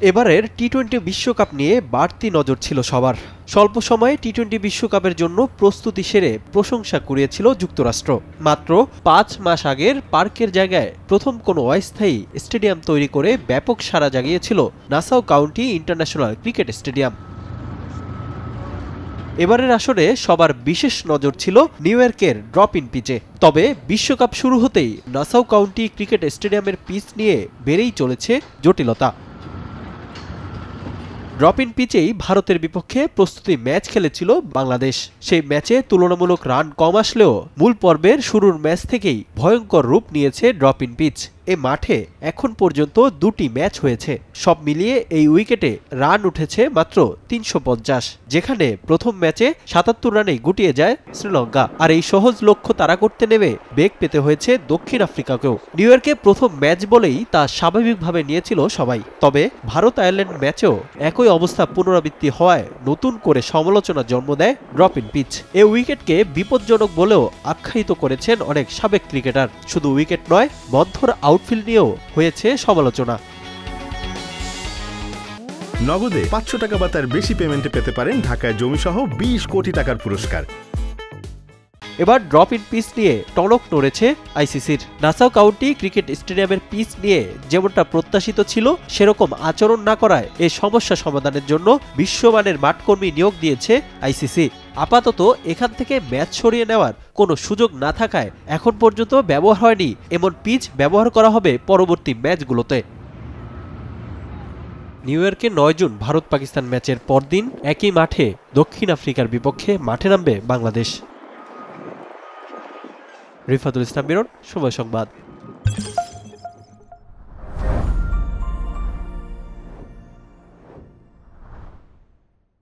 এবারের টি-20 বিশ্বকাপ নিয়ে বাড়তি নজর ছিল সবার। স্বল্প সময়ে টি-20 বিশ্বকাপের জন্য প্রস্তুতি সেরে প্রশংসা কুড়িয়েছিল যুক্তরাষ্ট্র। মাত্র ৫ মাস আগের পার্কের জায়গায় প্রথম কোনো অস্থায়ী স্টেডিয়াম তৈরি করে ব্যাপক সাড়া জাগিয়েছিল Nassau County International Cricket Stadium. এবারের আসরে সবার বিশেষ নজর ছিল নিউ ইয়র্কের ড্রপ ইন পিচে। তবে বিশ্বকাপ শুরু হতেই নাসাউ কাউন্টি ক্রিকেট স্টেডিয়ামের পিচ নিয়ে বেড়েই চলেছে জটিলতা। ড্রপ ইন পিচেই ভারতের বিপক্ষে প্রস্তুতি ম্যাচ খেলেছিল বাংলাদেশ। সেই ম্যাচে তুলনামূলক রান কম আসলেও মূল পর্বের শুরুর ম্যাচ থেকেই ভয়ঙ্কর রূপ নিয়েছে ড্রপ ইন পিচ। এ মাঠে এখন পর্যন্ত 2টি ম্যাচ হয়েছে। সব মিলিয়ে এই উইকেটে রান উঠেছে মাত্র ৩৫০, যেখানে প্রথম ম্যাচে ৭৭ রানেই গুটিয়ে যায় শ্রীলঙ্কা। আর এই সহজ লক্ষ্য তাড়া করতে নেমে বেগ পেতে হয়েছে দক্ষিণ আফ্রিকাকেও। নিউ ইয়র্কে প্রথম ম্যাচ বলেই তা স্বাভাবিকভাবে নিয়েছিল সবাই। তবে ভারত আয়ারল্যান্ড ম্যাচেও একই অবস্থা পুনরাবৃত্তি হওয়ায় নতুন করে সমালোচনা জন্ম দেয় ড্রপ ইন পিচ। এ উইকেটকে বিপজ্জনক বলেও আখ্যায়িত করেছেন অনেক সাবেক ক্রিকেটার। শুধু উইকেট নয়, মন্থর আউটফিল্ড নিয়েও হয়েছে সমালোচনা। নগদে ৫০০ টাকা বা তার বেশি পেমেন্টে পেতে পারেন ঢাকায় জমিসহ ২০ কোটি টাকার পুরস্কার। এবার ড্রপ ইন পিচ নিয়ে টনক নড়েছে আইসিসির। নাসাউ কাউন্টি ক্রিকেট স্টেডিয়ামের পিচ নিয়ে যেমনটা প্রত্যাশিত ছিল সেরকম আচরণ না করায় এ সমস্যা সমাধানের জন্য বিশ্বমানের মাঠকর্মী নিয়োগ দিয়েছে আইসিসি। আপাতত এখান থেকে ম্যাচ সরিয়ে নেওয়ার কোনো সুযোগ না থাকায় এখন পর্যন্ত ব্যবহার হয়নি এমন পিচ ব্যবহার করা হবে পরবর্তী ম্যাচগুলোতে। নিউ ইয়র্কে ৯ জুন ভারত পাকিস্তান ম্যাচের পরদিন একই মাঠে দক্ষিণ আফ্রিকার বিপক্ষে মাঠে নামবে বাংলাদেশ। রিফাতুল ইসলাম মিরন, সময় সংবাদ।